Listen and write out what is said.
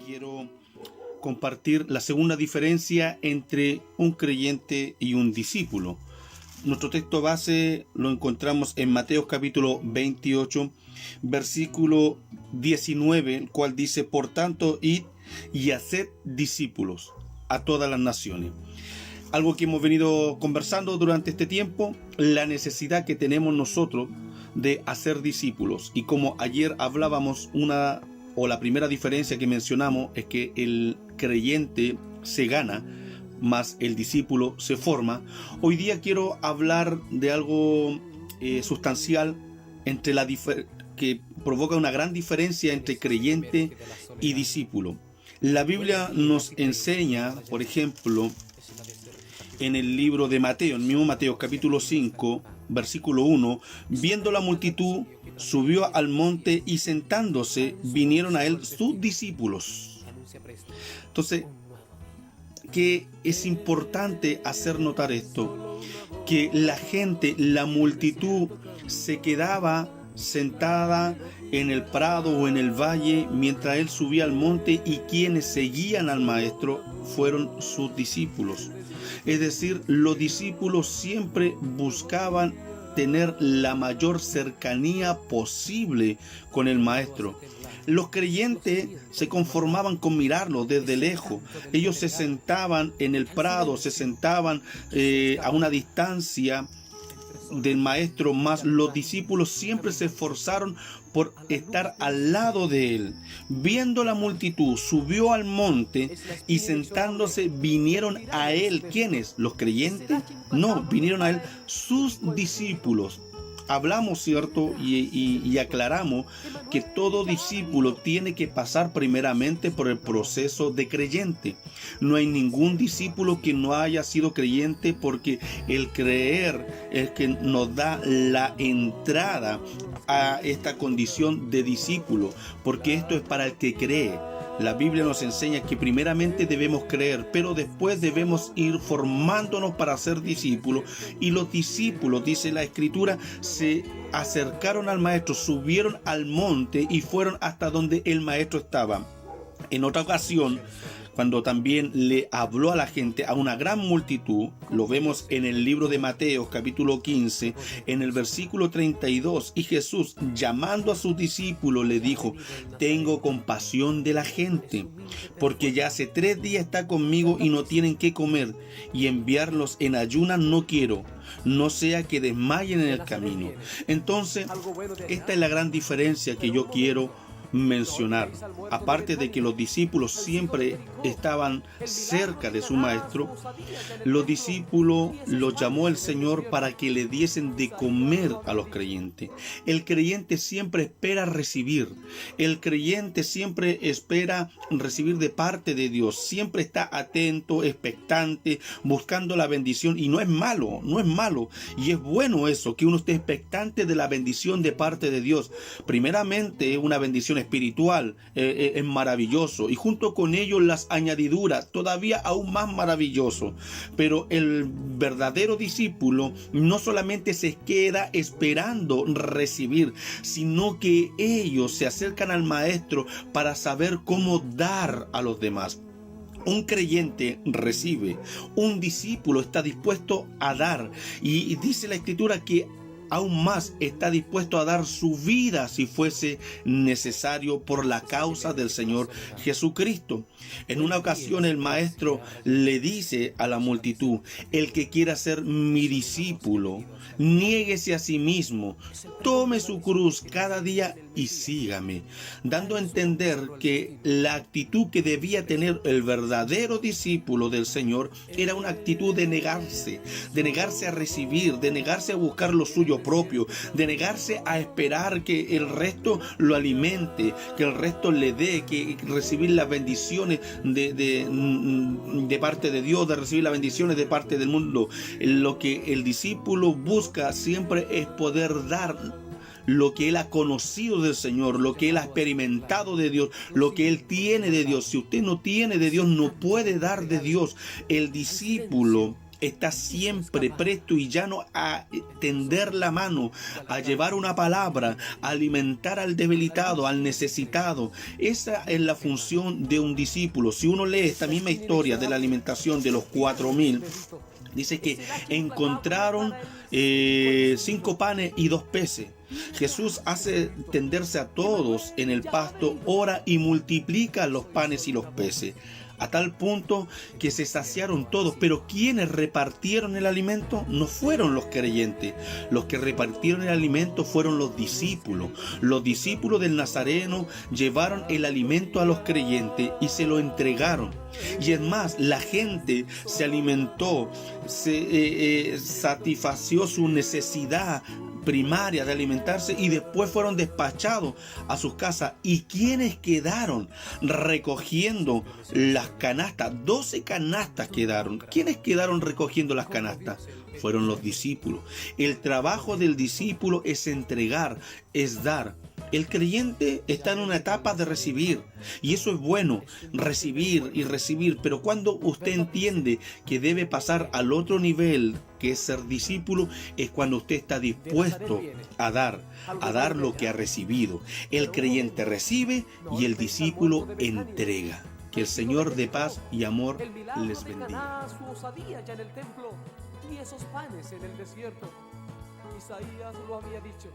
quiero compartir la segunda diferencia entre un creyente y un discípulo. Nuestro texto base lo encontramos en Mateo capítulo 28, versículo 19, el cual dice: por tanto, id y haced discípulos a todas las naciones. Algo que hemos venido conversando durante este tiempo, la necesidad que tenemos nosotros de hacer discípulos. Y como ayer hablábamos, la primera diferencia que mencionamos es que el creyente se gana, más el discípulo se forma. Hoy día quiero hablar de algo sustancial entre que provoca una gran diferencia entre creyente y discípulo. La Biblia nos enseña, por ejemplo, en el libro de Mateo, en el mismo Mateo capítulo 5, versículo 1, viendo la multitud, subió al monte y sentándose, vinieron a él sus discípulos. Entonces, que es importante hacer notar esto, que la gente, la multitud, se quedaba sentada en el prado o en el valle mientras él subía al monte, y quienes seguían al maestro fueron sus discípulos. Es decir, los discípulos siempre buscaban tener la mayor cercanía posible con el maestro. Los creyentes se conformaban con mirarlo desde lejos. Ellos se sentaban en el prado, se sentaban a una distancia del maestro, más los discípulos siempre se esforzaron por estar al lado de él. Viendo la multitud, subió al monte y sentándose vinieron a él. ¿Quiénes? ¿Los creyentes? No, vinieron a él sus discípulos. Hablamos, ¿cierto? Y aclaramos que todo discípulo tiene que pasar primeramente por el proceso de creyente. No hay ningún discípulo que no haya sido creyente, porque el creer es que nos da la entrada a esta condición de discípulo, porque esto es para el que cree. La Biblia nos enseña que primeramente debemos creer, pero después debemos ir formándonos para ser discípulos. Y los discípulos, dice la Escritura, se acercaron al maestro, subieron al monte y fueron hasta donde el maestro estaba. En otra ocasión, cuando también le habló a la gente, a una gran multitud, lo vemos en el libro de Mateo capítulo 15, en el versículo 32, y Jesús, llamando a sus discípulos, le dijo: tengo compasión de la gente, porque ya hace 3 días está conmigo y no tienen qué comer, y enviarlos en ayunas no quiero, no sea que desmayen en el camino. Entonces, esta es la gran diferencia que yo quiero mencionar. Aparte de que los discípulos siempre estaban cerca de su maestro, los discípulos los llamó el Señor para que le diesen de comer a los creyentes. El creyente siempre espera recibir. El creyente siempre espera recibir de parte de Dios. Siempre está atento, expectante, buscando la bendición. Y no es malo, no es malo. Y es bueno eso, que uno esté expectante de la bendición de parte de Dios. Primeramente, una bendición espiritual es maravilloso, y junto con ello las añadiduras, todavía aún más maravilloso. Pero el verdadero discípulo no solamente se queda esperando recibir, sino que ellos se acercan al maestro para saber cómo dar a los demás. Un creyente recibe, un discípulo está dispuesto a dar, y dice la Escritura que aún más está dispuesto a dar su vida si fuese necesario por la causa del Señor Jesucristo. En una ocasión el maestro le dice a la multitud: el que quiera ser mi discípulo, niéguese a sí mismo, tome su cruz cada día y sígame, dando a entender que la actitud que debía tener el verdadero discípulo del Señor era una actitud de negarse a recibir, de negarse a buscar lo suyo propio, de negarse a esperar que el resto lo alimente, que el resto le dé, que recibir las bendiciones de parte de Dios, de recibir las bendiciones de parte del mundo. Lo que el discípulo busca siempre es poder dar lo que él ha conocido del Señor, lo que él ha experimentado de Dios, lo que él tiene de Dios. Si usted no tiene de Dios, no puede dar de Dios. El discípulo está siempre presto y llano a tender la mano, a llevar una palabra, a alimentar al debilitado, al necesitado. Esa es la función de un discípulo. Si uno lee esta misma historia de la alimentación de los 4.000, dice que encontraron 5 panes y 2 peces. Jesús hace tenderse a todos en el pasto, ora y multiplica los panes y los peces, a tal punto que se saciaron todos. Pero quienes repartieron el alimento no fueron los creyentes. Los que repartieron el alimento fueron los discípulos. Los discípulos del Nazareno llevaron el alimento a los creyentes y se lo entregaron. Y es más, la gente se alimentó, se satisfació su necesidad primaria de alimentarse y después fueron despachados a sus casas. ¿Y quiénes quedaron recogiendo las canastas? 12 canastas quedaron. ¿Quiénes quedaron recogiendo las canastas? Fueron los discípulos. El trabajo del discípulo es entregar, es dar. El creyente está en una etapa de recibir, y eso es bueno, recibir y recibir, pero cuando usted entiende que debe pasar al otro nivel, que es ser discípulo, es cuando usted está dispuesto a dar lo que ha recibido. El creyente recibe y el discípulo entrega. Que el Señor de paz y amor les bendiga. Isaías lo había dicho.